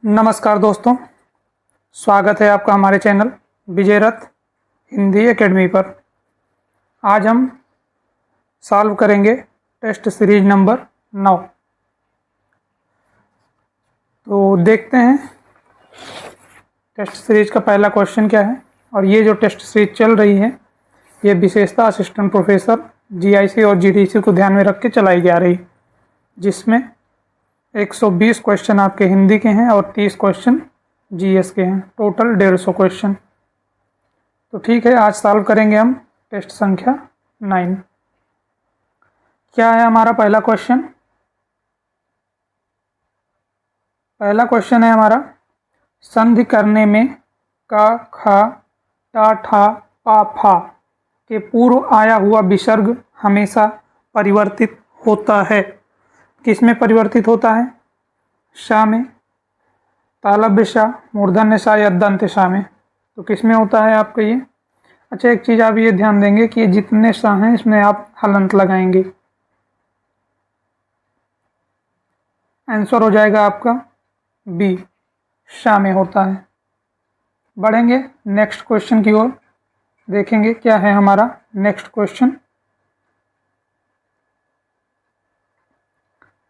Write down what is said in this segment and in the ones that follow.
नमस्कार दोस्तों, स्वागत है आपका हमारे चैनल विजय रथ हिंदी एकेडमी पर। आज हम सॉल्व करेंगे टेस्ट सीरीज नंबर 9। तो देखते हैं टेस्ट सीरीज का पहला क्वेश्चन क्या है। और ये जो टेस्ट सीरीज चल रही है ये विशेषता असिस्टेंट प्रोफेसर जीआईसी और जीडीसी को ध्यान में रख के चलाई जा रही, जिसमें 120 क्वेश्चन आपके हिंदी के हैं और 30 क्वेश्चन जीएस के हैं, टोटल 150 क्वेश्चन। तो ठीक है, आज सॉल्व करेंगे हम टेस्ट संख्या 9। क्या है हमारा पहला क्वेश्चन? पहला क्वेश्चन है हमारा, संधि करने में का, खा, टा, ठा, पा, फा के पूर्व आया हुआ विसर्ग हमेशा परिवर्तित होता है। किस में परिवर्तित होता है? शा में, तालव्य शा, मूर्धन्य शा या दंत शा में। तो किस में होता है आपका ये? अच्छा, एक चीज़ आप ये ध्यान देंगे कि ये जितने शा हैं इसमें आप हलंत लगाएंगे। आंसर हो जाएगा आपका बी, शा में होता है। बढ़ेंगे नेक्स्ट क्वेश्चन की ओर, देखेंगे क्या है हमारा नेक्स्ट क्वेश्चन।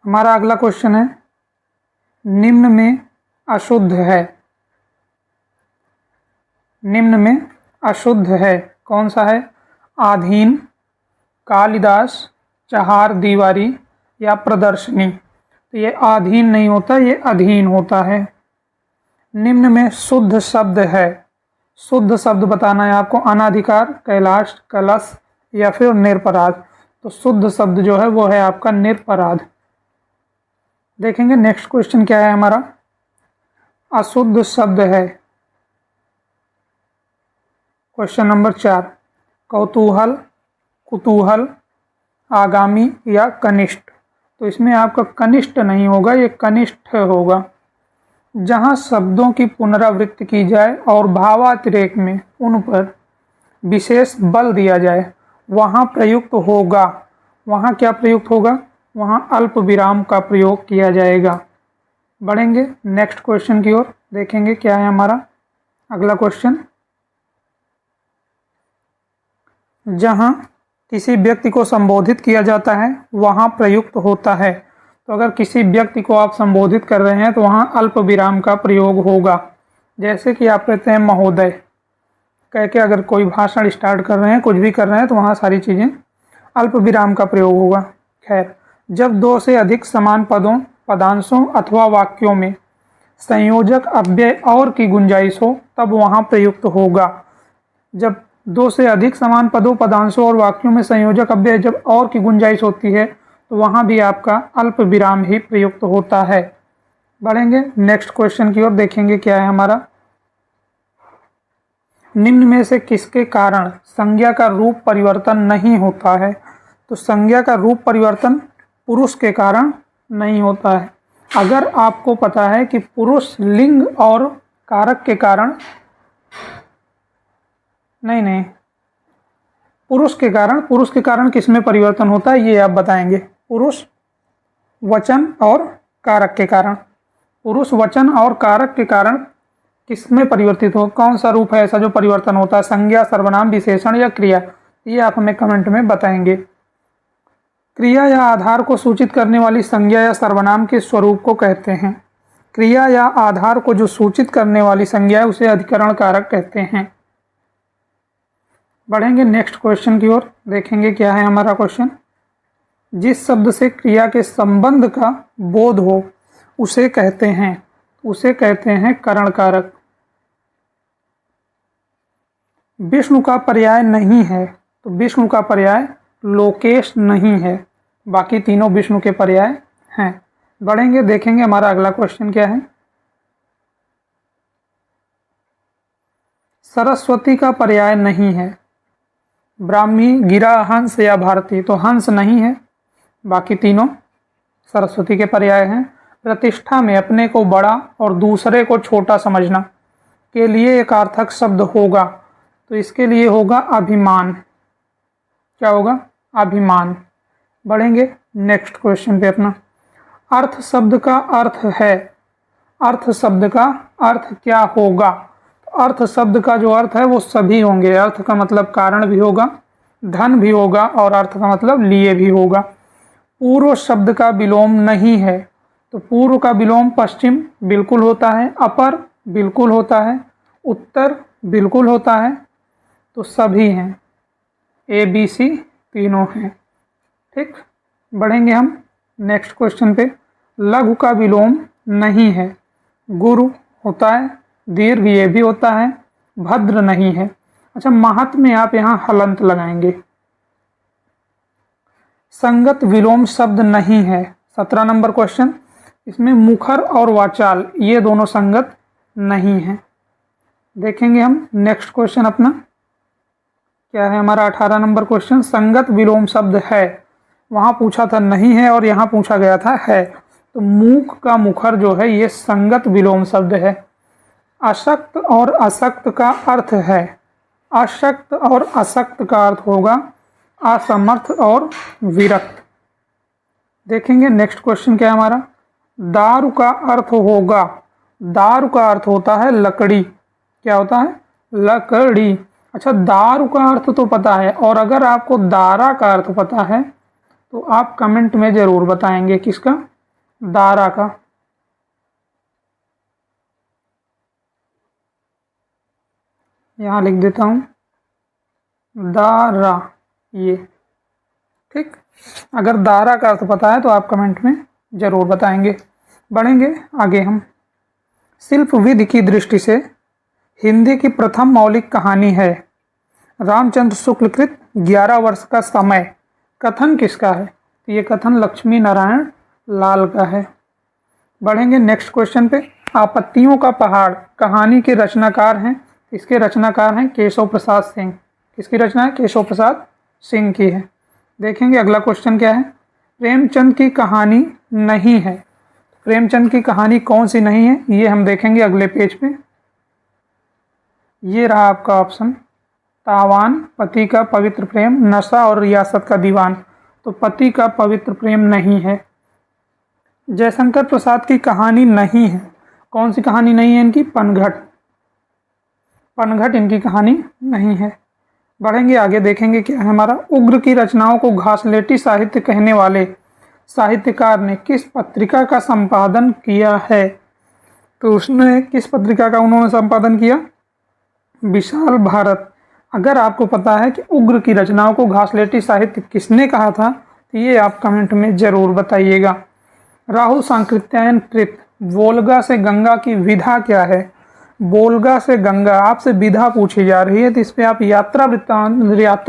हमारा अगला क्वेश्चन है, निम्न में अशुद्ध है। निम्न में अशुद्ध है कौन सा है? आधीन, कालिदास, चहार दीवारी या प्रदर्शनी। तो ये आधीन नहीं होता, ये अधीन होता है। निम्न में शुद्ध शब्द है। शुद्ध शब्द बताना है आपको, अनाधिकार, कैलाश, कलश या फिर निरपराध। तो शुद्ध शब्द जो है वो है आपका निरपराध। देखेंगे नेक्स्ट क्वेश्चन क्या है हमारा। अशुद्ध शब्द है क्वेश्चन नंबर 4, कौतूहल, कुतूहल, आगामी या कनिष्ठ। तो इसमें आपका कनिष्ठ नहीं होगा, ये कनिष्ठ होगा। जहाँ शब्दों की पुनरावृत्ति की जाए और भावातिरेक में उन पर विशेष बल दिया जाए वहाँ प्रयुक्त होगा। वहाँ क्या प्रयुक्त होगा? वहाँ अल्प विराम का प्रयोग किया जाएगा। बढ़ेंगे नेक्स्ट क्वेश्चन की ओर, देखेंगे क्या है हमारा अगला क्वेश्चन। जहाँ किसी व्यक्ति को संबोधित किया जाता है वहाँ प्रयुक्त होता है। तो अगर किसी व्यक्ति को आप संबोधित कर रहे हैं तो वहाँ अल्प विराम का प्रयोग होगा। जैसे कि आप कहते हैं महोदय कह के अगर कोई भाषण स्टार्ट कर रहे हैं, कुछ भी कर रहे हैं, तो वहाँ सारी चीज़ें अल्प विराम का प्रयोग होगा। खैर, जब दो से अधिक समान पदों, पदांशों अथवा वाक्यों में संयोजक अव्यय और की गुंजाइश हो तब वहाँ प्रयुक्त होगा। जब दो से अधिक समान पदों, पदांशों और वाक्यों में संयोजक अव्यय जब और की गुंजाइश होती है तो वहाँ भी आपका अल्प विराम ही प्रयुक्त होता है। बढ़ेंगे नेक्स्ट क्वेश्चन की ओर, देखेंगे क्या है हमारा। निम्न में से किसके कारण संज्ञा का रूप परिवर्तन नहीं होता है? तो संज्ञा का रूप परिवर्तन पुरुष के कारण नहीं होता है। अगर आपको पता है कि पुरुष लिंग और कारक के कारण नहीं, पुरुष के कारण किस में परिवर्तन होता है ये आप बताएंगे। पुरुष वचन और कारक के कारण। पुरुष वचन और कारक के कारण किस में परिवर्तित हो? कौन सा रूप है ऐसा जो परिवर्तन होता है? संज्ञा, सर्वनाम, विशेषण या क्रिया? ये आप हमें कमेंट में बताएंगे। क्रिया या आधार को सूचित करने वाली संज्ञा या सर्वनाम के स्वरूप को कहते हैं। क्रिया या आधार को जो सूचित करने वाली संज्ञा है उसे अधिकरण कारक कहते हैं। बढ़ेंगे नेक्स्ट क्वेश्चन की ओर, देखेंगे क्या है हमारा क्वेश्चन। जिस शब्द से क्रिया के संबंध का बोध हो उसे कहते हैं करण कारक। विष्णु का पर्याय नहीं है, तो विष्णु का पर्याय लोकेश नहीं है, बाकी तीनों विष्णु के पर्याय हैं। बढ़ेंगे, देखेंगे हमारा अगला क्वेश्चन क्या है। सरस्वती का पर्याय नहीं है। ब्राह्मी, गिरा, हंस या भारती। तो हंस नहीं है, बाकी तीनों सरस्वती के पर्याय हैं। प्रतिष्ठा में अपने को बड़ा और दूसरे को छोटा समझना के लिए एक अर्थक शब्द होगा, तो इसके लिए होगा अभिमान। क्या होगा? अभिमान। बढ़ेंगे नेक्स्ट क्वेश्चन पे अपना। अर्थ शब्द का अर्थ है अर्थ शब्द का अर्थ क्या होगा? अर्थ शब्द का जो अर्थ है वो सभी होंगे। अर्थ का मतलब कारण भी होगा, धन भी होगा और अर्थ का मतलब लिए भी होगा। पूर्व शब्द का विलोम नहीं है, तो पूर्व का विलोम पश्चिम बिल्कुल होता है, अपर बिल्कुल होता है, उत्तर बिल्कुल होता है, तो सभी हैं, ए बी सी तीनों हैं। ठीक, बढ़ेंगे हम नेक्स्ट क्वेश्चन पे। लघु का विलोम नहीं है, गुरु होता है, दीर्घ ये भी होता है, भद्र नहीं है। अच्छा, महत में आप यहाँ हलंत लगाएंगे। संगत विलोम शब्द नहीं है, 17 नंबर क्वेश्चन। इसमें मुखर और वाचाल ये दोनों संगत नहीं है। देखेंगे हम नेक्स्ट क्वेश्चन अपना क्या है हमारा 18 नंबर क्वेश्चन। संगत विलोम शब्द है, वहाँ पूछा था नहीं है और यहाँ पूछा गया था है, तो मूक का मुखर जो है ये संगत विलोम शब्द है। अशक्त और असक्त का अर्थ है, अशक्त और असक्त का अर्थ होगा असमर्थ और विरक्त। देखेंगे नेक्स्ट क्वेश्चन क्या है हमारा। दारु का अर्थ होगा, दारु का अर्थ होता है लकड़ी। क्या होता है? लकड़ी। अच्छा, दारु का अर्थ तो पता है, और अगर आपको दारा का अर्थ पता है तो आप कमेंट में जरूर बताएंगे। किसका? दारा का। यहाँ लिख देता हूँ दारा, ये। ठीक, अगर दारा का अर्थ पता है तो आप कमेंट में जरूर बताएंगे। बढ़ेंगे आगे हम। शिल्प विधि की दृष्टि से हिंदी की प्रथम मौलिक कहानी है रामचंद्र शुक्ल कृत 11 वर्ष का समय। कथन किसका है? तो ये कथन लक्ष्मी नारायण लाल का है। बढ़ेंगे नेक्स्ट क्वेश्चन पे। आपत्तियों का पहाड़ कहानी के रचनाकार हैं, इसके रचनाकार हैं केशव प्रसाद सिंह। किसकी रचना है? केशव प्रसाद सिंह की है। देखेंगे अगला क्वेश्चन क्या है। प्रेमचंद की कहानी नहीं है, प्रेमचंद की कहानी कौन सी नहीं है ये हम देखेंगे अगले पेज पे। ये रहा आपका ऑप्शन, तावान, पति का पवित्र प्रेम, नशा और रियासत का दीवान। तो पति का पवित्र प्रेम नहीं है। जयशंकर प्रसाद की कहानी नहीं है, कौन सी कहानी नहीं है इनकी? पनघट, पनघट इनकी कहानी नहीं है। बढ़ेंगे आगे, देखेंगे क्या है हमारा। उग्र की रचनाओं को घासलेटी साहित्य कहने वाले साहित्यकार ने किस पत्रिका का संपादन किया है? तो उसने किस पत्रिका का उन्होंने संपादन किया? विशाल भारत। अगर आपको पता है कि उग्र की रचनाओं को घासलेटी साहित्य किसने कहा था तो ये आप कमेंट में जरूर बताइएगा। राहु सांकृत्यायन कृत वोल्गा से गंगा की विधा क्या है? वोल्गा से गंगा, आपसे विधा पूछी जा रही है तो इस पर आप यात्रा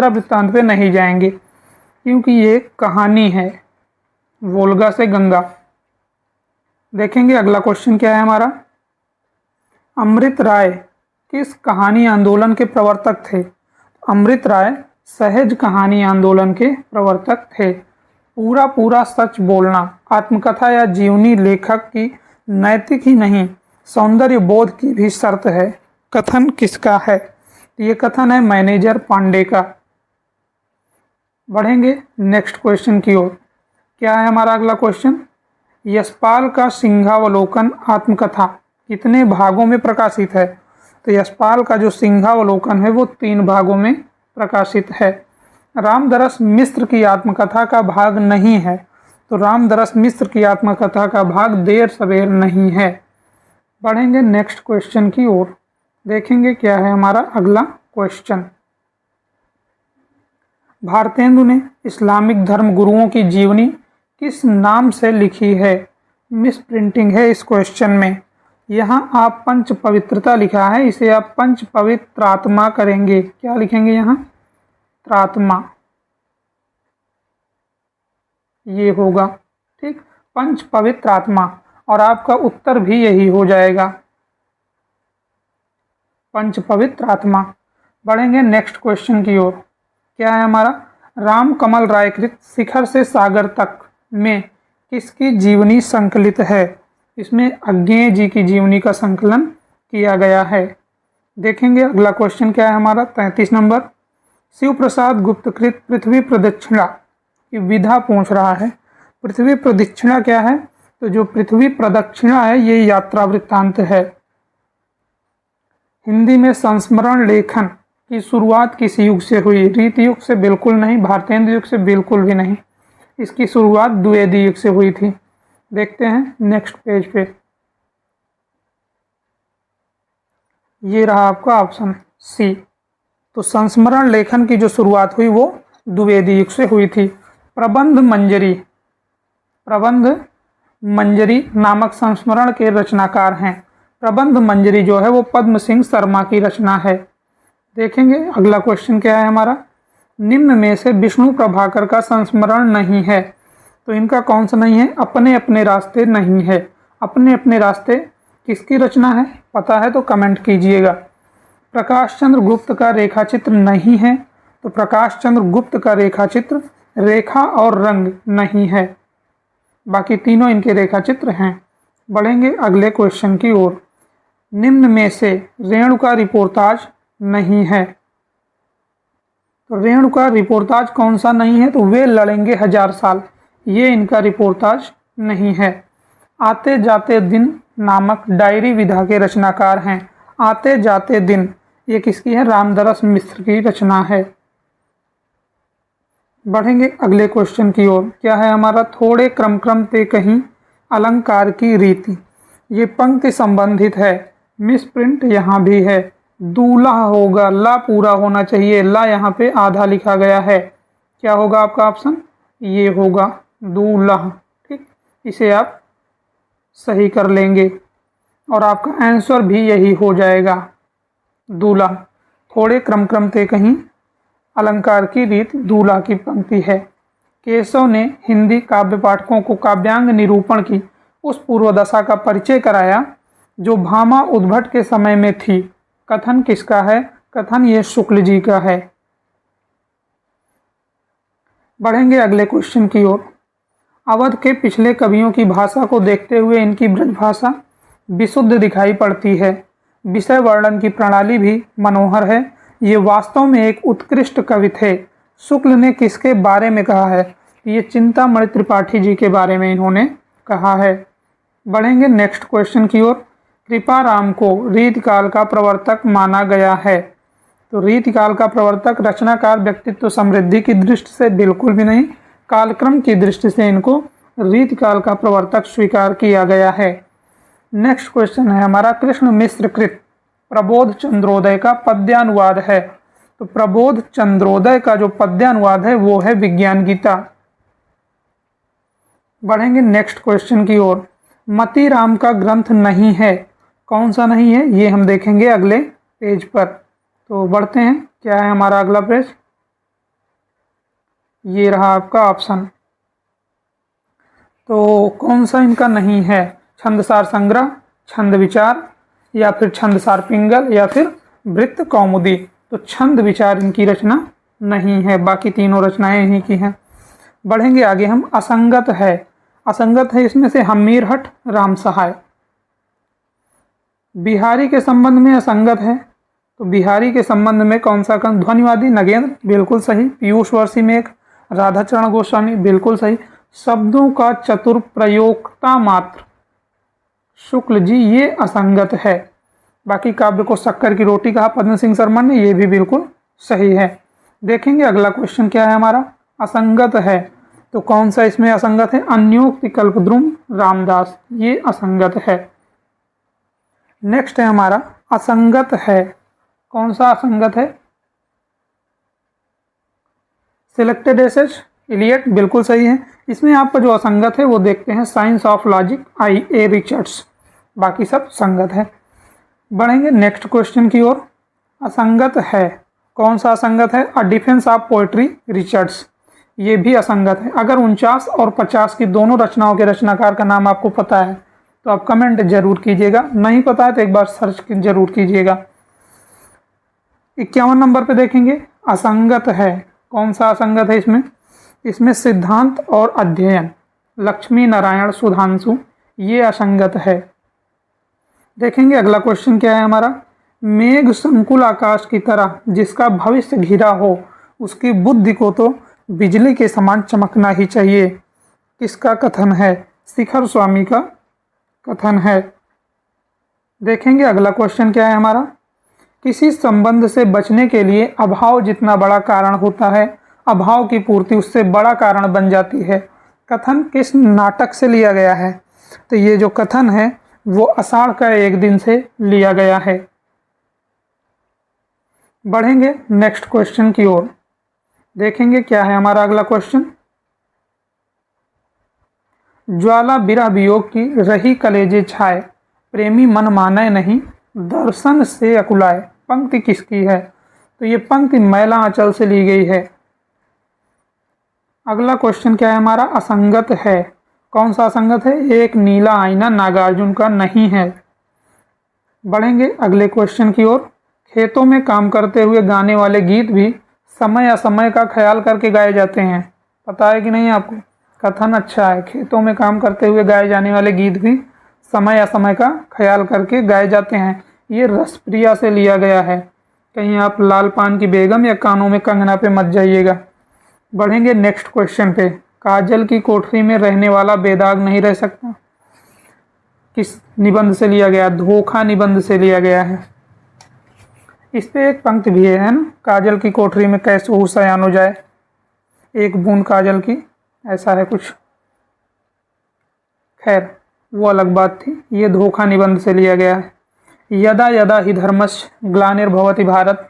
वृत्तांत पे नहीं जाएंगे क्योंकि ये कहानी है वोल्गा से गंगा। देखेंगे अगला क्वेश्चन क्या है हमारा। अमृत राय किस कहानी आंदोलन के प्रवर्तक थे? अमृत राय सहज कहानी आंदोलन के प्रवर्तक थे। पूरा पूरा सच बोलना आत्मकथा या जीवनी लेखक की नैतिक ही नहीं सौंदर्य बोध की भी शर्त है। कथन किसका है? ये कथन है मैनेजर पांडे का। बढ़ेंगे नेक्स्ट क्वेश्चन की ओर। क्या है हमारा अगला क्वेश्चन। यशपाल का सिंहावलोकन आत्मकथा कितने भागों में प्रकाशित है? तो यशपाल का जो सिंहावलोकन है वो 3 भागों में प्रकाशित है। रामदरस मिश्र की आत्मकथा का भाग नहीं है, तो रामदरस मिश्र की आत्मकथा का भाग देर सवेर नहीं है। बढ़ेंगे नेक्स्ट क्वेश्चन की ओर, देखेंगे क्या है हमारा अगला क्वेश्चन। भारतेंदु ने इस्लामिक धर्म गुरुओं की जीवनी किस नाम से लिखी है? मिस प्रिंटिंग है इस क्वेश्चन में। यहाँ आप पंच पवित्रता लिखा है, इसे आप पंच पवित्रात्मा करेंगे। क्या लिखेंगे यहाँ? त्रात्मा, ये होगा। ठीक, पंच पवित्रात्मा, और आपका उत्तर भी यही हो जाएगा, पंच पवित्रात्मा। बढ़ेंगे नेक्स्ट क्वेश्चन की ओर। क्या है हमारा। राम कमल राय कृत शिखर से सागर तक में किसकी जीवनी संकलित है? इसमें अज्ञेय जी की जीवनी का संकलन किया गया है। देखेंगे अगला क्वेश्चन क्या है हमारा 33 नंबर। शिव प्रसाद गुप्त कृत पृथ्वी प्रदक्षिणा की विधा पूछ रहा है। पृथ्वी प्रदक्षिणा क्या है? तो जो पृथ्वी प्रदक्षिणा है ये यात्रा वृत्तांत है। हिंदी में संस्मरण लेखन की शुरुआत किस युग से हुई? रीत युग से बिल्कुल नहीं, भारतेंदु युग से बिल्कुल भी नहीं। इसकी शुरुआत द्विवेदी युग से हुई थी। देखते हैं नेक्स्ट पेज पे, ये रहा आपका ऑप्शन सी। तो संस्मरण लेखन की जो शुरुआत हुई वो द्विवेदी युग से हुई थी। प्रबंध मंजरी नामक संस्मरण के रचनाकार हैं। प्रबंध मंजरी जो है वो पद्म सिंह शर्मा की रचना है। देखेंगे अगला क्वेश्चन क्या है हमारा, निम्न में से विष्णु प्रभाकर का संस्मरण नहीं है, तो इनका कौन सा नहीं है? अपने अपने रास्ते नहीं है। अपने अपने रास्ते किसकी रचना है? पता है तो कमेंट कीजिएगा। प्रकाश चंद्र गुप्त का रेखाचित्र नहीं है, तो प्रकाश चंद्र गुप्त का रेखाचित्र रेखा और रंग नहीं है, बाकी तीनों इनके रेखाचित्र हैं। बढ़ेंगे अगले क्वेश्चन की ओर। निम्न में से रेणुका रिपोर्टाज नहीं है, तो रेणुका रिपोर्टाज कौन सा नहीं है? तो वे लड़ेंगे 1000 साल, ये इनका रिपोर्टाज नहीं है। आते जाते दिन नामक डायरी विधा के रचनाकार हैं। आते जाते दिन ये किसकी है? रामदरस मिश्र की रचना है। बढ़ेंगे अगले क्वेश्चन की ओर। क्या है हमारा? थोड़े क्रम ते कहीं अलंकार की रीति, ये पंक्ति संबंधित है। मिस प्रिंट यहाँ भी है। दूल्हा होगा, ला पूरा होना चाहिए, ला यहाँ पे आधा लिखा गया है। क्या होगा आपका ऑप्शन? ये होगा दूल्हा। ठीक, इसे आप सही कर लेंगे और आपका आंसर भी यही हो जाएगा, दूल्हा। थोड़े क्रम ते कहीं अलंकार की रीत दूल्हा की पंक्ति है। केशव ने हिंदी काव्य पाठकों को काव्यांग निरूपण की उस पूर्वदशा का परिचय कराया जो भामा उद्भट के समय में थी। कथन किसका है? कथन ये शुक्ल जी का है। बढ़ेंगे अगले क्वेश्चन की ओर। अवध के पिछले कवियों की भाषा को देखते हुए इनकी ब्रज भाषा विशुद्ध दिखाई पड़ती है। विषय वर्णन की प्रणाली भी मनोहर है। ये वास्तव में एक उत्कृष्ट कवि थे। शुक्ल ने किसके बारे में कहा है? ये चिंतामणि त्रिपाठी जी के बारे में इन्होंने कहा है। बढ़ेंगे नेक्स्ट क्वेश्चन की ओर। कृपाराम को रीतिकाल का प्रवर्तक माना गया है, तो रीतिकाल का प्रवर्तक रचनाकार व्यक्तित्व समृद्धि की दृष्टि से बिल्कुल भी नहीं, कालक्रम की दृष्टि से इनको रीतिकाल का प्रवर्तक स्वीकार किया गया है। नेक्स्ट क्वेश्चन है हमारा, कृष्ण मिश्र कृत प्रबोध चंद्रोदय का पद्यानुवाद है, तो प्रबोध चंद्रोदय का जो पद्यानुवाद है वो है विज्ञान गीता। बढ़ेंगे नेक्स्ट क्वेश्चन की ओर। मतीराम का ग्रंथ नहीं है, कौन सा नहीं है ये हम देखेंगे अगले पेज पर। तो बढ़ते हैं, क्या है हमारा अगला पेज? ये रहा आपका ऑप्शन। तो कौन सा इनका नहीं है? छंदसार संग्रह, छंद विचार, या फिर छंदसार पिंगल, या फिर वृत्त कौमुदी। तो छंद विचार इनकी रचना नहीं है, बाकी तीनों रचनाएं इन्हीं की हैं। बढ़ेंगे आगे हम। असंगत है, असंगत है इसमें से हमीर हट, राम सहाय। बिहारी के संबंध में असंगत है, तो बिहारी के संबंध में कौन सा कौन? ध्वनिवादी नगेंद्र, बिल्कुल सही। पीयूष वर्षी में एक राधाचरण गोस्वामी, बिल्कुल सही। शब्दों का चतुर प्रयोक्ता मात्र, शुक्ल जी, ये असंगत है। बाकी काव्य को शक्कर की रोटी कहा पद्म सिंह शर्मा ने, ये भी बिल्कुल सही है। देखेंगे अगला क्वेश्चन क्या है हमारा। असंगत है, तो कौन सा इसमें असंगत है? अन्योक्ति कल्पद्रुम रामदास, ये असंगत है। नेक्स्ट है हमारा असंगत है, कौन सा असंगत है? सिलेक्टेड एसेज इलियट, बिल्कुल सही है। इसमें आपका जो असंगत है वो देखते हैं science of logic I.A. Richards, बाकी सब संगत है। बढ़ेंगे नेक्स्ट क्वेश्चन की ओर। असंगत है, कौन सा असंगत है? A defence of poetry Richards, ये भी असंगत है। अगर 49 और 50 की दोनों रचनाओं के रचनाकार का नाम आपको पता है तो आप कमेंट जरूर कीजिएगा, नहीं पता है तो एक बार सर्च जरूर कीजिएगा। 51 नंबर पे देखेंगे असंगत है, कौन सा असंगत है इसमें? इसमें सिद्धांत और अध्ययन, लक्ष्मी नारायण सुधांशु, ये असंगत है। देखेंगे अगला क्वेश्चन क्या है हमारा। मेघ संकुल आकाश की तरह जिसका भविष्य घिरा हो उसकी बुद्धि को तो बिजली के समान चमकना ही चाहिए, किसका कथन है? शिखर स्वामी का कथन है। देखेंगे अगला क्वेश्चन क्या है हमारा। किसी संबंध से बचने के लिए अभाव जितना बड़ा कारण होता है, अभाव की पूर्ति उससे बड़ा कारण बन जाती है। कथन किस नाटक से लिया गया है? तो ये जो कथन है वो आषाढ़ का एक दिन से लिया गया है। बढ़ेंगे नेक्स्ट क्वेश्चन की ओर। देखेंगे क्या है हमारा अगला क्वेश्चन। ज्वाला बिरह वियोग की रही कलेजे छाए, प्रेमी मन माने नहीं दर्शन से अकुलाए। पंक्ति किसकी है? तो ये पंक्ति मैला आंचल से ली गई है। अगला क्वेश्चन क्या है हमारा। असंगत है। कौन सा असंगत है? एक नीला आईना नागार्जुन का नहीं है। बढ़ेंगे अगले क्वेश्चन की ओर। खेतों में काम करते हुए गाने वाले गीत भी समय असमय का ख्याल करके गाए जाते हैं। पता है कि नहीं आपको? कथन अच्छा है। खेतों में काम करते हुए गाए जाने वाले गीत भी समय असमय का ख्याल करके गाए जाते हैं। ये रसप्रिया से लिया गया है। कहीं आप लाल पान की बेगम या कानों में कंगना पे मत जाइएगा। बढ़ेंगे नेक्स्ट क्वेश्चन पे। काजल की कोठरी में रहने वाला बेदाग नहीं रह सकता। किस निबंध से लिया गया? धोखा निबंध से लिया गया है। इस पे एक पंक्ति भी है ना, काजल की कोठरी में कैसे वो सयान हो जाए, एक बूंद काजल की, ऐसा है कुछ। खैर वो अलग बात थी। ये धोखा निबंध से लिया गया है। यदा यदा हि धर्मस्य ग्लानिर्भवति भारत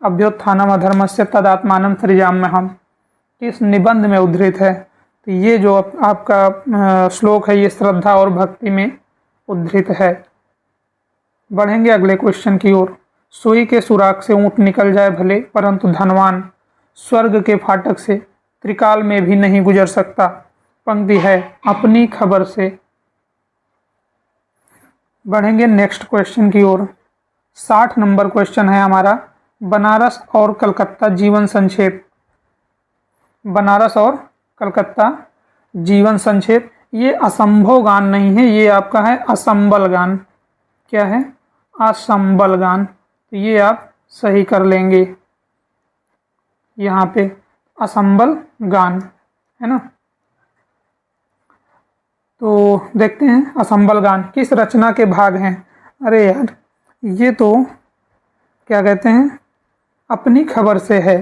अभ्युत्थानम् अधर्मस्य तदात्मानं सृजाम्यहम्। किस निबंध में उद्धृत है? तो ये जो आपका श्लोक है ये श्रद्धा और भक्ति में उद्धृत है। बढ़ेंगे अगले क्वेश्चन की ओर। सुई के सुराख से ऊंट निकल जाए भले, परंतु धनवान स्वर्ग के फाटक से त्रिकाल में भी नहीं गुजर सकता। पंक्ति है अपनी खबर से। बढ़ेंगे नेक्स्ट क्वेश्चन की ओर। 60 नंबर क्वेश्चन है हमारा। बनारस और कलकत्ता जीवन संक्षेप। बनारस और कलकत्ता जीवन संक्षेप। ये असंभव गान नहीं है, ये आपका है असंबल गान। क्या है? असंबल गान। तो ये आप सही कर लेंगे यहाँ पे, असंबल गान है ना। तो देखते हैं असंबल गान किस रचना के भाग हैं। अरे यार ये तो क्या कहते हैं, अपनी खबर से है।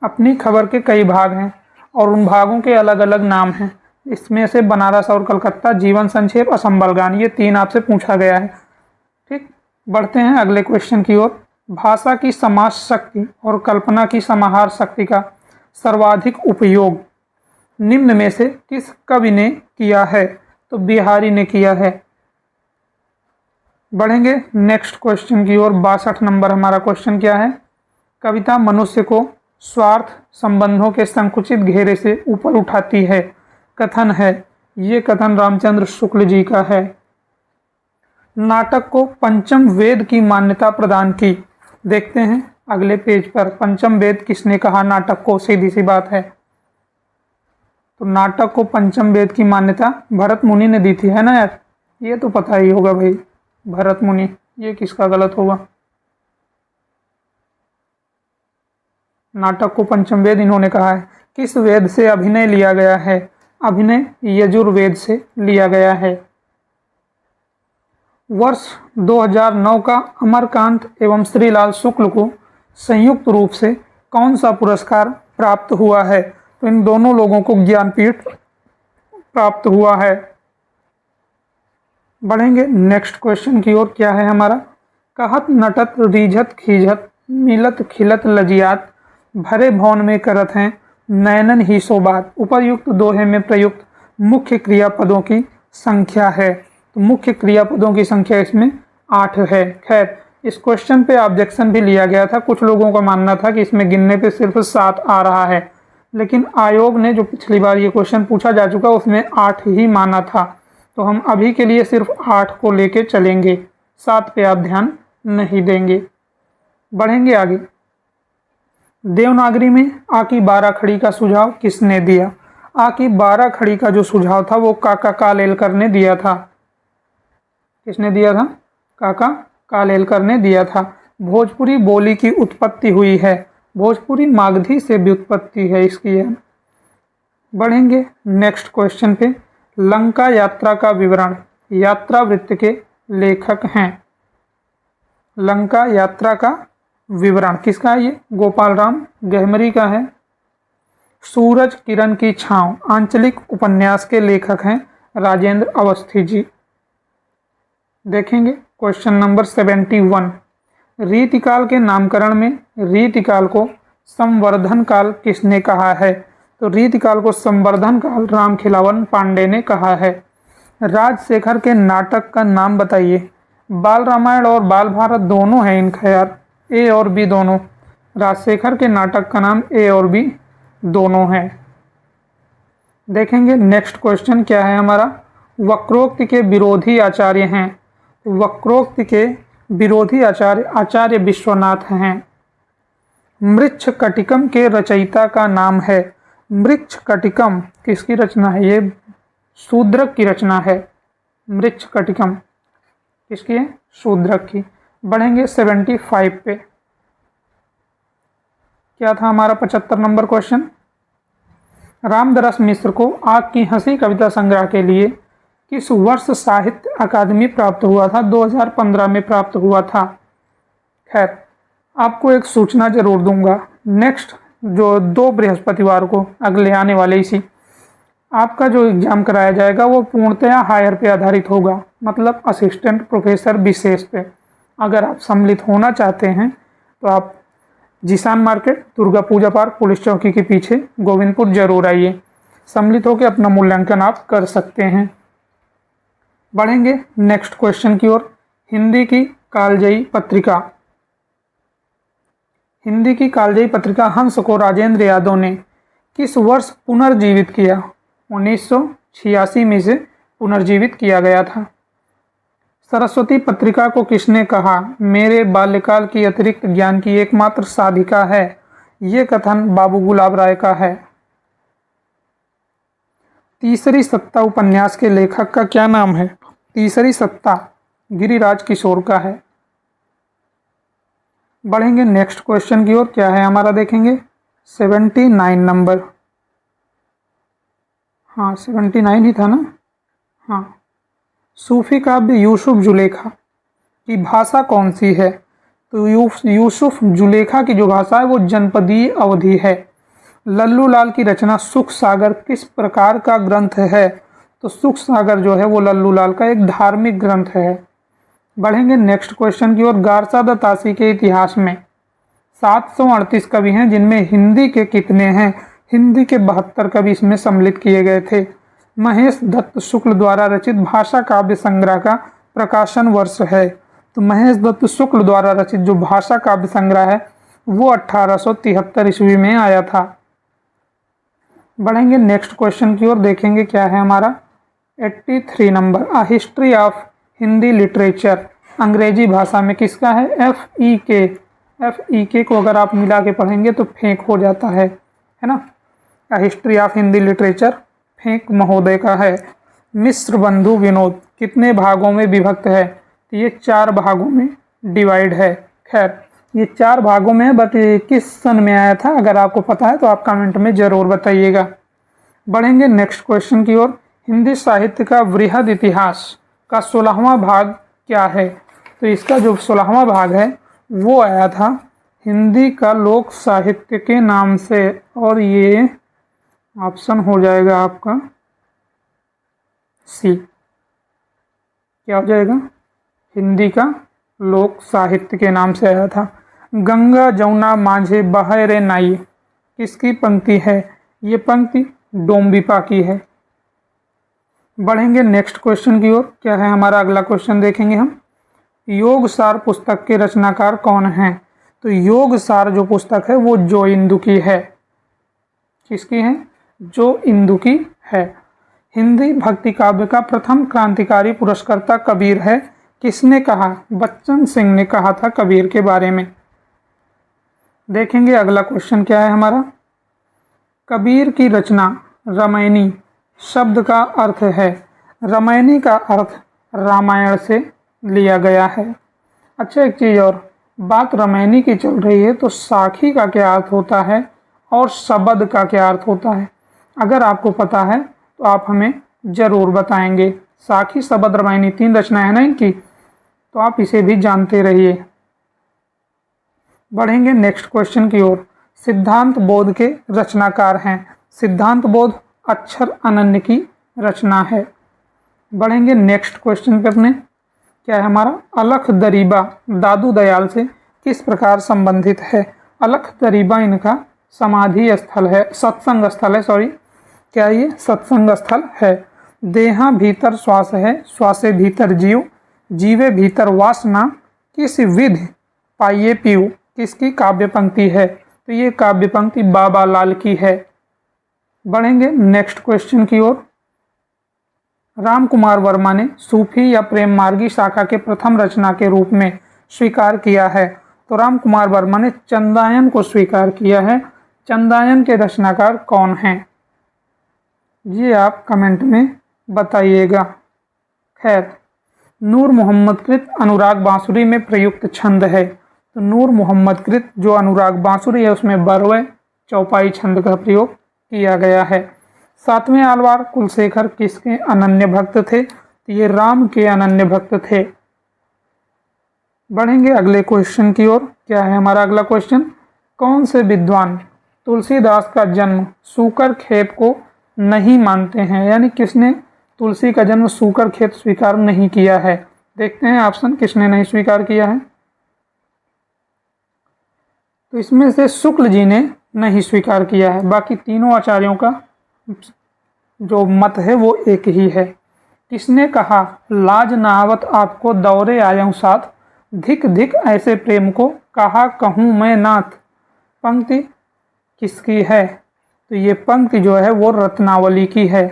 अपनी खबर के कई भाग हैं और उन भागों के अलग अलग नाम हैं। इसमें से बनारस और कलकत्ता जीवन संक्षेप असंबल गान ये 3 आपसे पूछा गया है। ठीक, बढ़ते हैं अगले क्वेश्चन की ओर। भाषा की समास शक्ति और कल्पना की समाहार शक्ति का सर्वाधिक उपयोग निम्न में से किस कवि ने किया है? तो बिहारी ने किया है। बढ़ेंगे नेक्स्ट क्वेश्चन की ओर। 62 नंबर हमारा क्वेश्चन क्या है। कविता मनुष्य को स्वार्थ संबंधों के संकुचित घेरे से ऊपर उठाती है। कथन है, ये कथन रामचंद्र शुक्ल जी का है। नाटक को पंचम वेद की मान्यता प्रदान की। देखते हैं अगले पेज पर पंचम वेद किसने कहा नाटक को। सीधी सी बात है। तो नाटक को पंचम वेद की मान्यता भरत मुनि ने दी थी, है ना यार। ये तो पता ही होगा भाई, भरत मुनि। ये किसका गलत होगा? नाटक को पंचम वेद इन्होंने कहा है। किस वेद से अभिनय लिया गया है? अभिनय यजुर्वेद से लिया गया है। वर्ष 2009 का अमरकांत एवं श्रीलाल शुक्ल को संयुक्त रूप से कौन सा पुरस्कार प्राप्त हुआ है? तो इन दोनों लोगों को ज्ञानपीठ प्राप्त हुआ है। बढ़ेंगे नेक्स्ट क्वेश्चन की ओर। क्या है हमारा। कहत नटत रीझत खीझत मिलत खिलत लजियात भरे भवन में करत हैं नैनन ही सोबात। उपर्युक्त दोहे में प्रयुक्त मुख्य क्रियापदों की संख्या है। तो मुख्य क्रियापदों की संख्या इसमें 8 है। खैर इस क्वेश्चन पे ऑब्जेक्शन भी लिया गया था। कुछ लोगों का मानना था कि इसमें गिनने पे सिर्फ 7 आ रहा है, लेकिन आयोग ने जो पिछली बार ये क्वेश्चन पूछा जा चुका उसमें 8 ही माना था। तो हम अभी के लिए सिर्फ 8 को लेके चलेंगे, 7 पे आप ध्यान नहीं देंगे। बढ़ेंगे आगे। देवनागरी में आ की 12 खड़ी का सुझाव किसने दिया? आ की 12 खड़ी का जो सुझाव था वो काका कालेलकर ने दिया था। किसने दिया था? काका कालेलकर ने दिया था। भोजपुरी बोली की उत्पत्ति हुई है। भोजपुरी मागधी से व्युत्पत्ति है इसकी है। बढ़ेंगे नेक्स्ट क्वेश्चन पे। लंका यात्रा का विवरण, यात्रा वृत्त के लेखक हैं। लंका यात्रा का विवरण किसका है? ये गोपाल राम गहमरी का है। सूरज किरण की छांव आंचलिक उपन्यास के लेखक हैं राजेंद्र अवस्थी जी। देखेंगे क्वेश्चन नंबर 71। रीतिकाल के नामकरण में रीतिकाल को संवर्धन काल किसने कहा है? तो रीतिकाल को संवर्धन काल रामखिलावन पांडे ने कहा है। राजशेखर के नाटक का नाम बताइए। बाल रामायण और बाल भारत दोनों हैं इनका यार, ए और बी दोनों। राजशेखर के नाटक का नाम ए और बी दोनों हैं। देखेंगे नेक्स्ट क्वेश्चन क्या है हमारा। वक्रोक्ति के विरोधी आचार्य हैं। वक्रोक्ति के विरोधी आचार्य आचार्य विश्वनाथ हैं। मृच्छकटिकम के रचयिता का नाम है। मृच्छकटिकम किसकी रचना है? ये शूद्रक की रचना है। मृच्छकटिकम किसकी है? शूद्रक की। बढ़ेंगे 75 पे। क्या था हमारा 75 नंबर क्वेश्चन। रामदरस मिश्र को आग की हंसी कविता संग्रह के लिए किस वर्ष साहित्य अकादमी प्राप्त हुआ था? 2015 में प्राप्त हुआ था। खैर, आपको एक सूचना जरूर दूंगा। नेक्स्ट जो 2 बृहस्पतिवार को अगले आने वाले इसी आपका जो एग्जाम कराया जाएगा वो पूर्णतया हायर पे आधारित होगा, मतलब असिस्टेंट प्रोफेसर विशेष पे। अगर आप सम्मिलित होना चाहते हैं तो आप जिसान market, Durga Puja park, police चौकी के पीछे गोविंदपुर जरूर आइए। सम्मिलित होकर अपना मूल्यांकन आप कर सकते हैं। बढ़ेंगे नेक्स्ट क्वेश्चन की ओर। हिंदी की कालजयी पत्रिका। हिंदी की कालजयी पत्रिका हंस को राजेंद्र यादव ने किस वर्ष पुनर्जीवित किया? 1986 में से पुनर्जीवित किया गया था। सरस्वती पत्रिका को किसने कहा मेरे बाल्यकाल की अतिरिक्त ज्ञान की एकमात्र साधिका है? ये कथन बाबू गुलाब राय का है। तीसरी सत्ता उपन्यास के लेखक का क्या नाम है? तीसरी सत्ता गिरिराज किशोर का है। बढ़ेंगे नेक्स्ट क्वेश्चन की ओर। क्या है हमारा देखेंगे 79 नंबर। हाँ 79 ही था ना। हाँ, सूफी काव्य यूसुफ जुलेखा की भाषा कौन सी है? तो यूसुफ जुलेखा की जो भाषा है वो जनपदीय अवधी है। लल्लू लाल की रचना सुख सागर किस प्रकार का ग्रंथ है? तो सुख सागर जो है वो लल्लू लाल का एक धार्मिक ग्रंथ है। बढ़ेंगे नेक्स्ट क्वेश्चन की ओर। गारसा दत्तासी के इतिहास में 738 कवि हैं, जिनमें हिंदी के कितने हैं? हिंदी के 72 कवि इसमें सम्मिलित किए गए थे। महेश दत्त शुक्ल द्वारा रचित भाषा काव्य संग्रह का प्रकाशन वर्ष है? तो महेश दत्त शुक्ल द्वारा रचित जो भाषा काव्य संग्रह है वो 1873 ईस्वी में आया था। बढ़ेंगे नेक्स्ट क्वेश्चन की ओर। देखेंगे क्या है हमारा 83 number. A history of Hindi literature अंग्रेजी भाषा में किसका है? FEK। FEK को अगर आप मिला के पढ़ेंगे तो फेंक हो जाता है ना। A history of Hindi literature फेंक महोदय का है। मिश्र बंधु विनोद कितने भागों में विभक्त है? तो ये 4 भागों में डिवाइड है। खैर, ये 4 भागों में है, बट ये किस सन में आया था अगर आपको पता है तो आप कमेंट में ज़रूर बताइएगा। बढ़ेंगे नेक्स्ट क्वेश्चन की ओर। हिंदी साहित्य का वृहद इतिहास का 16वां भाग क्या है? तो इसका जो 16वां भाग है वो आया था हिंदी का लोक साहित्य के नाम से, और ये ऑप्शन हो जाएगा आपका सी। क्या हो जाएगा? हिंदी का लोक साहित्य के नाम से आया था। गंगा जमुना माझे बहे रे नाई किसकी पंक्ति है? ये पंक्ति डोम्बिपा की है। बढ़ेंगे नेक्स्ट क्वेश्चन की ओर। क्या है हमारा अगला क्वेश्चन देखेंगे हम। योग सार पुस्तक के रचनाकार कौन हैं? तो योग सार जो पुस्तक है वो जो इंदु की है। किसकी है? जो इंदु की है। हिंदी भक्ति काव्य का प्रथम क्रांतिकारी पुरस्कर्ता कबीर है। किसने कहा? बच्चन सिंह ने कहा था कबीर के बारे में। देखेंगे अगला क्वेश्चन क्या है हमारा। कबीर की रचना रामायणी शब्द का अर्थ है? रामायणी का अर्थ रामायण से लिया गया है। अच्छा, एक चीज़ और, बात रामायणी की चल रही है तो साखी का क्या अर्थ होता है और शबद का क्या अर्थ होता है? अगर आपको पता है तो आप हमें ज़रूर बताएंगे। साखी सभद्रवाहिनी 3 रचनाएं हैं ना इनकी, तो आप इसे भी जानते रहिए। बढ़ेंगे नेक्स्ट क्वेश्चन की ओर। सिद्धांत बोध के रचनाकार हैं। सिद्धांत बोध अक्षर अनन्य की रचना है। बढ़ेंगे नेक्स्ट क्वेश्चन पे अपने। क्या है हमारा? अलख दरीबा दादू दयाल से किस प्रकार संबंधित है? अलख दरीबा इनका समाधि स्थल है, सत्संग स्थल है, सॉरी, क्या ये सत्संग स्थल है। देहा भीतर श्वास है, श्वासे भीतर जीव, जीवे भीतर वासना, किस विधि पाइये पीऊ, किसकी काव्य पंक्ति है? तो ये काव्य पंक्ति बाबा लाल की है। बढ़ेंगे नेक्स्ट क्वेश्चन की ओर। राम कुमार वर्मा ने सूफी या प्रेम मार्गी शाखा के प्रथम रचना के रूप में स्वीकार किया है। तो राम कुमार वर्मा ने चंदायन को स्वीकार किया है। चंदायन के रचनाकार कौन हैं? ये आप कमेंट में बताइएगा। खैर, नूर मोहम्मद कृत अनुराग बांसुरी में प्रयुक्त छंद है। तो नूर मोहम्मद कृत जो अनुराग बांसुरी है उसमें 12वें चौपाई छंद का प्रयोग किया गया है। 7वें आलवार कुलशेखर किसके अनन्य भक्त थे? तो ये राम के अनन्य भक्त थे। बढ़ेंगे अगले क्वेश्चन की ओर। क्या है हमारा अगला क्वेश्चन? कौन से विद्वान तुलसीदास का जन्म सूकर खेत को नहीं मानते हैं? यानी किसने तुलसी का जन्म सूकर खेत स्वीकार नहीं किया है? देखते हैं ऑप्शन, किसने नहीं स्वीकार किया है। तो इसमें से शुक्ल जी ने नहीं स्वीकार किया है। बाकी तीनों आचार्यों का जो मत है वो एक ही है। किसने कहा लाज नावत आपको दौरे आयऊं साथ, धिक धिक ऐसे प्रेम को कहा कहूँ मैं नाथ। पंक्ति किसकी है? तो ये पंक्ति जो है वो रत्नावली की है।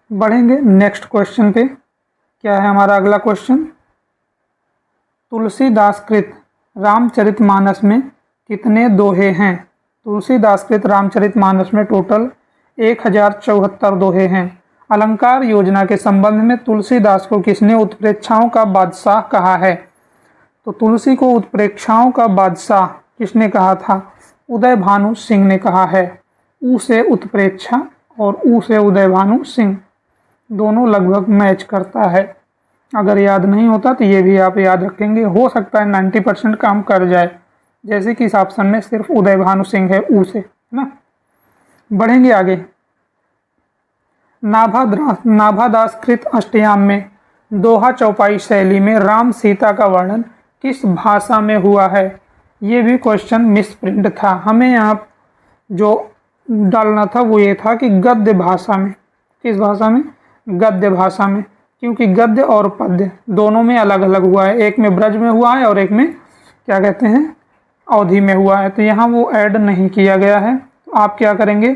बढ़ेंगे नेक्स्ट क्वेश्चन पे। क्या है हमारा अगला क्वेश्चन? तुलसीदास कृत रामचरितमानस में कितने दोहे हैं? तुलसीदास कृत रामचरितमानस में टोटल 1074 दोहे हैं। अलंकार योजना के संबंध में तुलसीदास को किसने उत्प्रेक्षाओं का बादशाह कहा है? तो तुलसी को उत्प्रेक्षाओं का बादशाह किसने कहा था? उदय भानु सिंह ने कहा है। ऊ से उत्प्रेक्षा और ऊ से उदय भानु सिंह दोनों लगभग मैच करता है। अगर याद नहीं होता तो ये भी आप याद रखेंगे, हो सकता है 90% काम कर जाए। जैसे कि इस ऑप्शन में सिर्फ उदय भानु सिंह है ऊ से, है ना। बढ़ेंगे आगे। नाभादास कृत अष्टयाम में दोहा चौपाई शैली में राम सीता का वर्णन किस भाषा में हुआ है? ये भी क्वेश्चन मिसप्रिंट था। हमें यहाँ जो डालना था वो ये था कि गद्य भाषा में। किस भाषा में? गद्य भाषा में, क्योंकि गद्य और पद्य दोनों में अलग अलग हुआ है। एक में ब्रज में हुआ है और एक में क्या कहते हैं अवधि में हुआ है। तो यहाँ वो ऐड नहीं किया गया है। तो आप क्या करेंगे?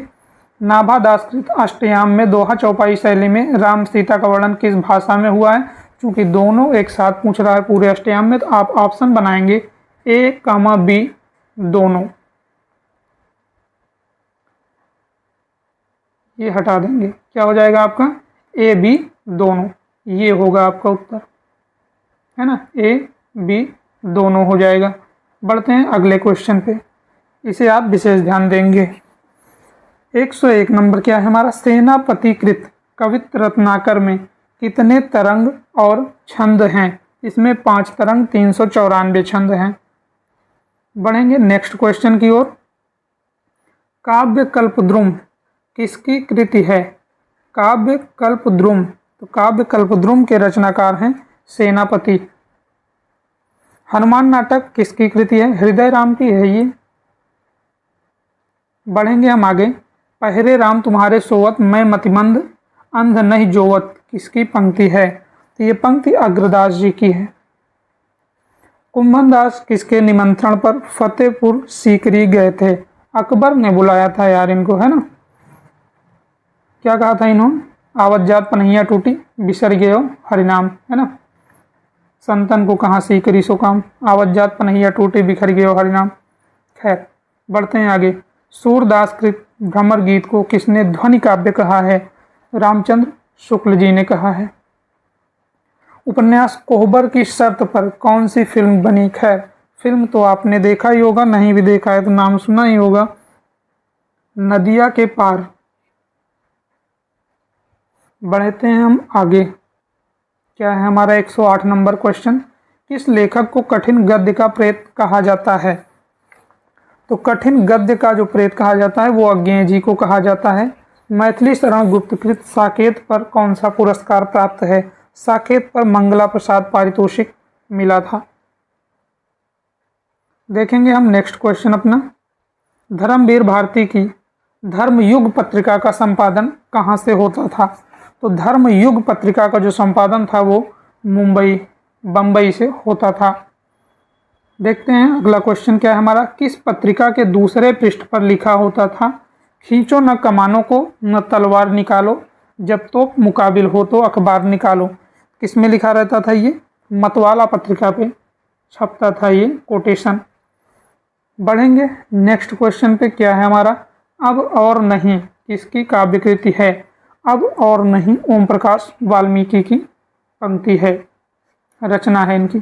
नाभादास कृत अष्टयाम में दोहा चौपाई शैली में राम सीता का वर्णन किस भाषा में हुआ है? क्योंकि दोनों एक साथ पूछ रहा है पूरे अष्टयाम में, तो आप ऑप्शन बनाएंगे ए, बी दोनों। ये हटा देंगे, क्या हो जाएगा आपका? ए बी दोनों। ये होगा आपका उत्तर, है ना। ए बी दोनों हो जाएगा। बढ़ते हैं अगले क्वेश्चन पे, इसे आप विशेष ध्यान देंगे। 101 नंबर क्या है हमारा? सेनापति कृत कवित्त रत्नाकर में कितने तरंग और छंद हैं? इसमें 5 तरंग 394 छंद हैं। बढ़ेंगे नेक्स्ट क्वेश्चन की ओर। काव्य कल्पद्रुम किसकी कृति है? काव्य कल्पद्रुम, तो काव्य कल्पद्रुम के रचनाकार हैं सेनापति। हनुमान नाटक किसकी कृति है? हृदय राम की है ये। बढ़ेंगे हम आगे। पहरे राम तुम्हारे सोवत मैं मतिमंद अंध नहीं जोवत किसकी पंक्ति है? तो ये पंक्ति अग्रदास जी की है। कुंभन दास किसके निमंत्रण पर फतेहपुर सीकरी गए थे? अकबर ने बुलाया था यार इनको, है ना। क्या कहा था इन्होंने? आवत जात पनहिया टूटी बिसर गए हरिनाम, है ना। संतन को कहाँ सीकरी सो काम, आवत जात पनहिया टूटी बिखर गए हरिनाम। खैर बढ़ते हैं आगे। सूरदास कृत भ्रमर गीत को किसने ध्वनि काव्य कहा है? रामचंद्र शुक्ल जी ने कहा है। उपन्यास कोहबर की शर्त पर कौन सी फिल्म बनी? खैर फिल्म तो आपने देखा ही होगा, नहीं भी देखा है तो नाम सुना ही होगा। नदिया के पार। बढ़ते हैं हम आगे। क्या है हमारा 108 नंबर क्वेश्चन। किस लेखक को कठिन गद्य का प्रेत कहा जाता है? तो कठिन गद्य का जो प्रेत कहा जाता है वो अज्ञेय जी को कहा जाता है। मैथिली शरण गुप्तकृत साकेत पर कौन सा पुरस्कार प्राप्त है? साकेत पर मंगला प्रसाद पारितोषिक मिला था। देखेंगे हम नेक्स्ट क्वेश्चन अपना। धर्मवीर भारती की धर्मयुग पत्रिका का संपादन कहाँ से होता था? तो धर्मयुग पत्रिका का जो संपादन था वो बम्बई से होता था। देखते हैं अगला क्वेश्चन क्या है हमारा। किस पत्रिका के दूसरे पृष्ठ पर लिखा होता था, खींचो न कमानों को न तलवार निकालो, जब तोप मुकाबिल हो तो अखबार निकालो? किस में लिखा रहता था ये? मतवाला पत्रिका पे छपता था ये कोटेशन। बढ़ेंगे नेक्स्ट क्वेश्चन पे। क्या है हमारा। अब और नहीं किसकी काव्यकृति है? अब और नहीं ओम प्रकाश वाल्मीकि की पंक्ति है, रचना है इनकी।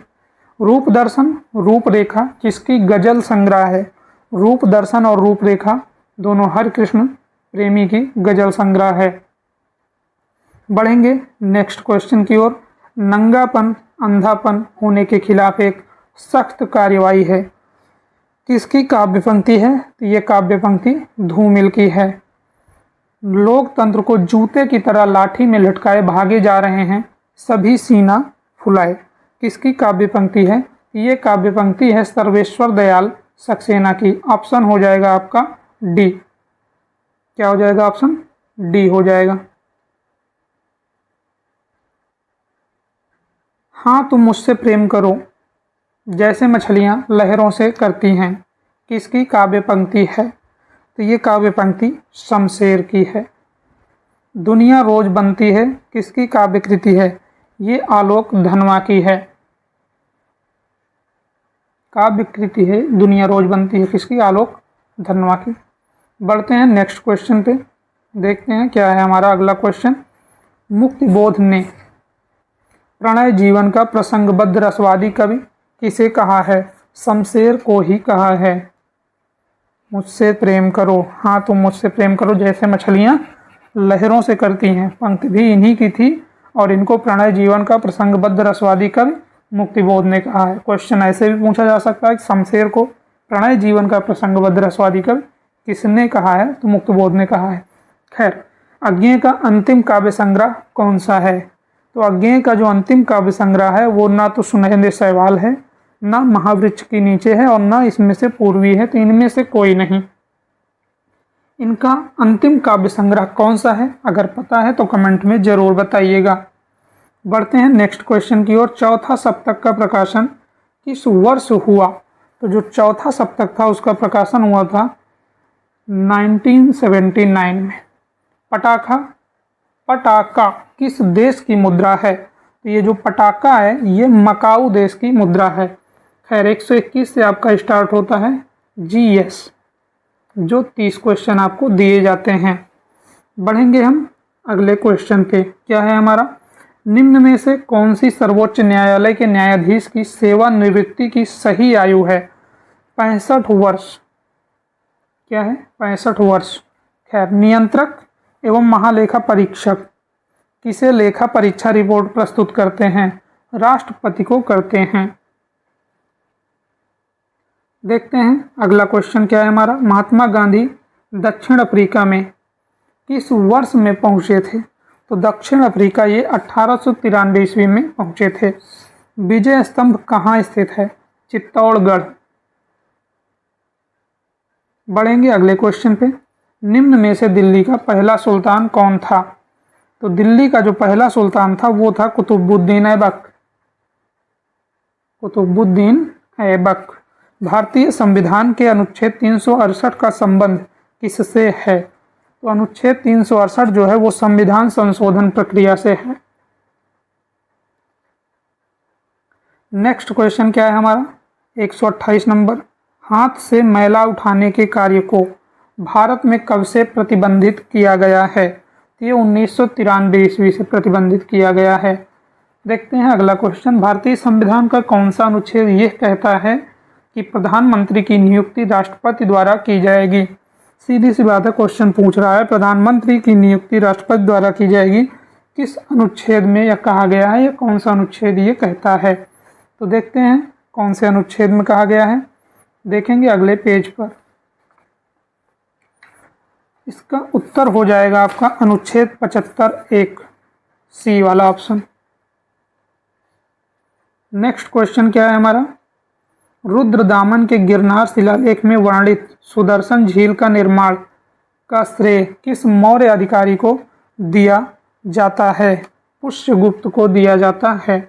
रूप दर्शन रूपरेखा किसकी गजल संग्रह है? रूप दर्शन और रूपरेखा दोनों हरिकृष्ण प्रेमी की गजल संग्रह है। बढ़ेंगे नेक्स्ट क्वेश्चन की ओर। नंगापन अंधापन होने के खिलाफ एक सख्त कार्यवाही है, किसकी काव्य पंक्ति है? तो ये काव्य पंक्ति धूमिल की है। लोकतंत्र को जूते की तरह लाठी में लटकाए भागे जा रहे हैं, सभी सीना फुलाए, किसकी काव्य पंक्ति है? ये काव्य पंक्ति है सर्वेश्वर दयाल सक्सेना की। ऑप्शन हो जाएगा आपका डी। क्या हो जाएगा? ऑप्शन डी हो जाएगा। हाँ तुम मुझसे प्रेम करो जैसे मछलियां लहरों से करती हैं, किसकी काव्य पंक्ति है? तो ये काव्य पंक्ति शमशेर की है। दुनिया रोज बनती है किसकी काव्य कृति है? ये आलोक धनवा की है। काव्य कृति है दुनिया रोज बनती है किसकी? आलोक धनवा की। बढ़ते हैं नेक्स्ट क्वेश्चन पे। देखते हैं क्या है हमारा अगला क्वेश्चन। मुक्तिबोध ने प्रणय जीवन का प्रसंगबद्ध रसवादी कवि किसे कहा है? शमशेर को ही कहा है। मुझसे प्रेम करो, हाँ तुम मुझसे प्रेम करो जैसे मछलियां लहरों से करती हैं, पंक्ति भी इन्हीं की थी और इनको प्रणय जीवन का प्रसंगबद्ध रसवादी कवि मुक्तिबोध ने कहा है। क्वेश्चन ऐसे भी पूछा जा सकता है कि शमशेर को प्रणय जीवन का प्रसंगबद्ध रसवादी कवि किसने कहा है? तो मुक्तिबोध ने कहा है। खैर, अज्ञेय का अंतिम काव्य संग्रह कौन सा है? तो अज्ञेय का जो अंतिम काव्य संग्रह है वो ना तो सुनहरे शैवाल है, ना महावृक्ष के नीचे है और ना इसमें से पूर्वी है, तो इनमें से कोई नहीं। इनका अंतिम काव्य संग्रह कौन सा है? अगर पता है तो कमेंट में जरूर बताइएगा। बढ़ते हैं नेक्स्ट क्वेश्चन की ओर। चौथा सप्तक का प्रकाशन किस वर्ष हुआ? तो जो चौथा सप्तक था उसका प्रकाशन हुआ था 1979 में। पटाका किस देश की मुद्रा है? तो ये जो पटाका है ये मकाऊ देश की मुद्रा है। खैर 121 से आपका स्टार्ट होता है जीएस, जो 30 क्वेश्चन आपको दिए जाते हैं। बढ़ेंगे हम अगले क्वेश्चन पे। क्या है हमारा। निम्न में से कौन सी सर्वोच्च न्यायालय के न्यायाधीश की सेवानिवृत्ति की सही आयु है? 65 वर्ष। क्या है? 65 वर्ष। खैर, नियंत्रक एवं महालेखा परीक्षक किसे लेखा परीक्षा रिपोर्ट प्रस्तुत करते हैं? राष्ट्रपति को करते हैं। देखते हैं अगला क्वेश्चन क्या है हमारा। महात्मा गांधी दक्षिण अफ्रीका में किस वर्ष में पहुंचे थे? तो दक्षिण अफ्रीका ये 1893 ईस्वी में पहुंचे थे। विजय स्तंभ कहाँ स्थित है? चित्तौड़गढ़। बढ़ेंगे अगले क्वेश्चन पे। निम्न में से दिल्ली का पहला सुल्तान कौन था? तो दिल्ली का जो पहला सुल्तान था वो था कुतुबुद्दीन ऐबक। कुतुबुद्दीन ऐबक। भारतीय संविधान के अनुच्छेद 368 का संबंध किससे है? तो अनुच्छेद 368 जो है वो संविधान संशोधन प्रक्रिया से है। नेक्स्ट क्वेश्चन क्या है हमारा 128 नंबर। हाथ से मैला उठाने के कार्य को भारत में कब से प्रतिबंधित किया गया है? ये 1993 ईस्वी से प्रतिबंधित किया गया है। देखते हैं अगला क्वेश्चन। भारतीय संविधान का कौन सा अनुच्छेद यह कहता है कि प्रधानमंत्री की नियुक्ति राष्ट्रपति द्वारा की जाएगी? सीधी सी बात है, क्वेश्चन पूछ रहा है प्रधानमंत्री की नियुक्ति राष्ट्रपति द्वारा की जाएगी, किस अनुच्छेद में यह कहा गया है या कौन सा अनुच्छेद ये कहता है। तो देखते हैं कौन से अनुच्छेद में कहा गया है, देखेंगे अगले पेज पर। इसका उत्तर हो जाएगा आपका अनुच्छेद 75(1) सी वाला ऑप्शन। नेक्स्ट क्वेश्चन क्या है हमारा, रुद्रदामन के गिरनार शिलालेख में वर्णित सुदर्शन झील का निर्माण का श्रेय किस मौर्य अधिकारी को दिया जाता है। पुष्यगुप्त को दिया जाता है।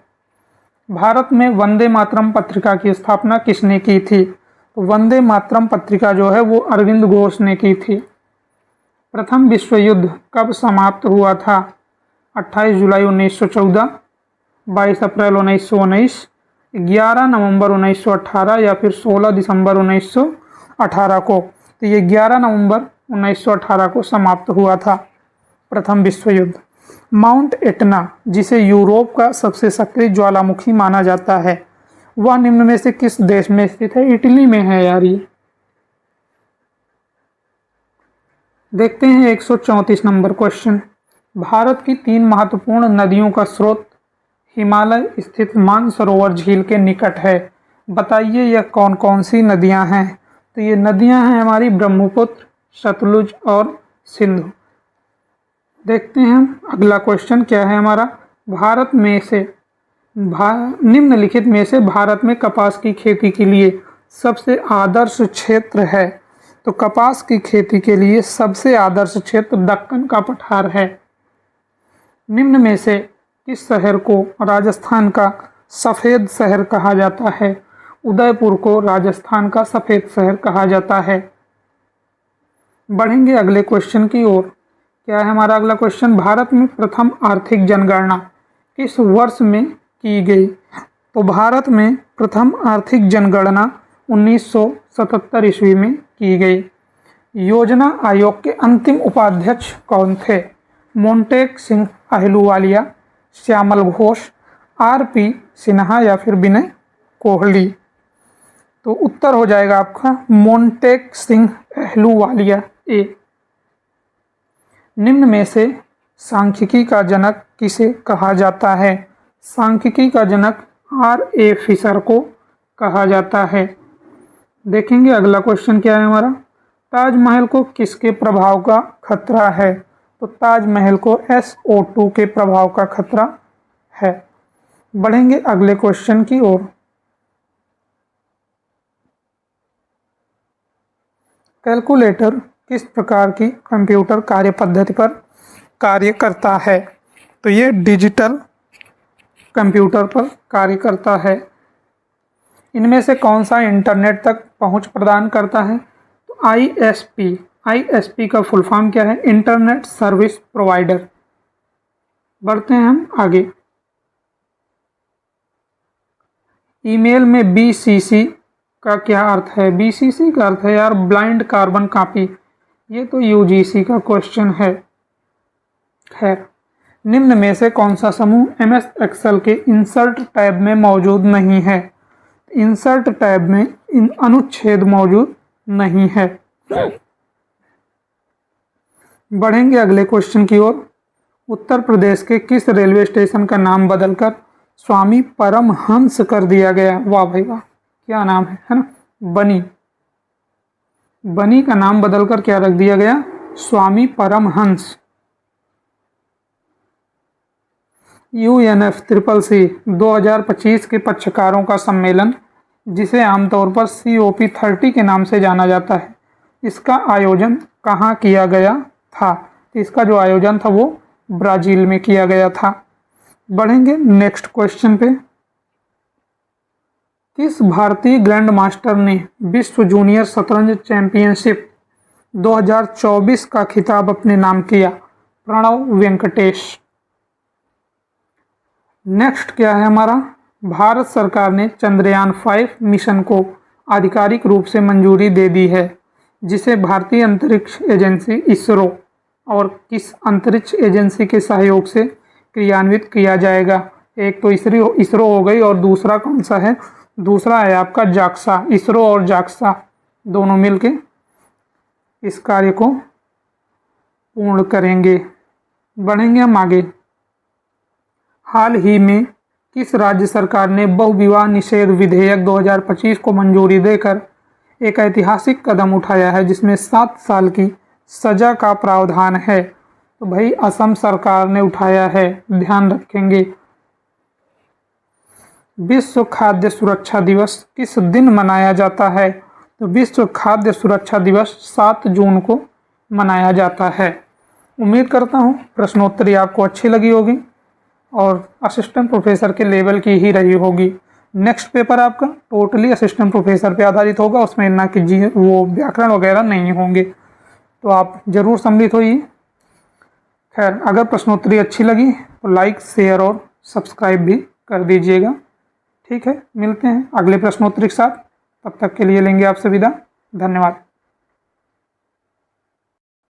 भारत में वंदे मातरम पत्रिका की स्थापना किसने की थी। तो वंदे मातरम पत्रिका जो है वो अरविंद घोष ने की थी। प्रथम विश्व युद्ध कब समाप्त हुआ था। 28 जुलाई 1914, 22 अप्रैल 1919, 11 नवंबर 1918 या फिर 16 दिसंबर 1918 को। तो ये 11 नवंबर 1918 को समाप्त हुआ था प्रथम विश्व युद्ध। माउंट एटना, जिसे यूरोप का सबसे सक्रिय ज्वालामुखी माना जाता है, वह निम्न में से किस देश में स्थित है। इटली में है यार ये। देखते हैं 134 नंबर क्वेश्चन। भारत की 3 महत्वपूर्ण नदियों का स्रोत हिमालय स्थित मानसरोवर झील के निकट है। बताइए यह कौन कौन सी नदियां हैं। तो ये नदियां हैं हमारी ब्रह्मपुत्र, सतलुज और सिंधु। देखते हैं अगला क्वेश्चन क्या है हमारा, भारत में से निम्नलिखित में से भारत में कपास की खेती के लिए सबसे आदर्श क्षेत्र है। तो कपास की खेती के लिए सबसे आदर्श क्षेत्र दक्कन का पठार है। निम्न में से किस शहर को राजस्थान का सफ़ेद शहर कहा जाता है। उदयपुर को राजस्थान का सफ़ेद शहर कहा जाता है। बढ़ेंगे अगले क्वेश्चन की ओर। क्या है हमारा अगला क्वेश्चन, भारत में प्रथम आर्थिक जनगणना किस वर्ष में की गई। तो भारत में प्रथम आर्थिक जनगणना 1977 ईस्वी में की गई। योजना आयोग के अंतिम उपाध्यक्ष कौन थे। मोंटेक सिंह अहलूवालिया, श्यामल घोष, आर.पी. सिन्हा या फिर विनय कोहली। तो उत्तर हो जाएगा आपका मोंटेक सिंह अहलूवालिया ए। निम्न में से सांख्यिकी का जनक किसे कहा जाता है। सांख्यिकी का जनक R.A. फिशर को कहा जाता है। देखेंगे अगला क्वेश्चन क्या है हमारा, ताजमहल को किसके प्रभाव का खतरा है। तो ताजमहल को SO2 के प्रभाव का खतरा है। बढ़ेंगे अगले क्वेश्चन की ओर। कैलकुलेटर किस प्रकार की कंप्यूटर कार्य पद्धति पर कार्य करता है। तो ये डिजिटल कंप्यूटर पर कार्य करता है। इनमें से कौन सा इंटरनेट तक पहुंच प्रदान करता है। तो ISP का फुल फॉर्म क्या है, इंटरनेट सर्विस प्रोवाइडर। बढ़ते हैं हम आगे। ईमेल में BCC का क्या अर्थ है। BCC का अर्थ है यार ब्लाइंड कार्बन कॉपी। ये तो UGC का क्वेश्चन है। खैर, निम्न में से कौन सा समूह MS एक्सेल के इंसर्ट टैब में मौजूद नहीं है। इंसर्ट टैब में अनुच्छेद मौजूद नहीं है। बढ़ेंगे अगले क्वेश्चन की ओर। उत्तर प्रदेश के किस रेलवे स्टेशन का नाम बदलकर स्वामी परमहंस कर दिया गया। वाह भाई वाह, क्या नाम है ना। बनी का नाम बदलकर क्या रख दिया गया, स्वामी परमहंस। UNFCCC 2025 के पक्षकारों का सम्मेलन, जिसे आमतौर पर COP30 के नाम से जाना जाता है, इसका आयोजन कहाँ किया गया था। इसका जो आयोजन था वो ब्राज़ील में किया गया था। बढ़ेंगे नेक्स्ट क्वेश्चन पे। किस भारतीय ग्रैंड मास्टर ने विश्व जूनियर शतरंज चैंपियनशिप 2024 का खिताब अपने नाम किया। प्रणव वेंकटेश। नेक्स्ट क्या है हमारा, भारत सरकार ने चंद्रयान 5 मिशन को आधिकारिक रूप से मंजूरी दे दी है, जिसे भारतीय अंतरिक्ष एजेंसी इसरो और किस अंतरिक्ष एजेंसी के सहयोग से क्रियान्वित किया जाएगा। एक तो इसरो हो गई और दूसरा कौन सा है, दूसरा है आपका जाक्सा। इसरो और जाक्सा दोनों मिलके इस कार्य को पूर्ण करेंगे। बढ़ेंगे हम आगे। हाल ही में किस राज्य सरकार ने बहुविवाह निषेध विधेयक 2025 को मंजूरी देकर एक ऐतिहासिक कदम उठाया है जिसमें 7 साल की सजा का प्रावधान है? तो भाई असम सरकार ने उठाया है, ध्यान रखेंगे। विश्व खाद्य सुरक्षा दिवस किस दिन मनाया जाता है? तो विश्व खाद्य सुरक्षा दिवस 7 जून को मनाया जाता है। उम्मीद करता हूँ प्रश्नोत्तरी आपको अच्छी लगी होगी और असिस्टेंट प्रोफेसर के लेवल की ही रही होगी। नेक्स्ट पेपर आपका टोटली असिस्टेंट प्रोफेसर पे आधारित होगा, उसमें ना कि वो व्याकरण वगैरह नहीं होंगे, तो आप जरूर सम्मिलित होइए। खैर, अगर प्रश्नोत्तरी अच्छी लगी तो लाइक, शेयर और सब्सक्राइब भी कर दीजिएगा। ठीक है, मिलते हैं अगले प्रश्नोत्तरी के साथ। तब तक के लिए लेंगे आपसे विदा। धन्यवाद।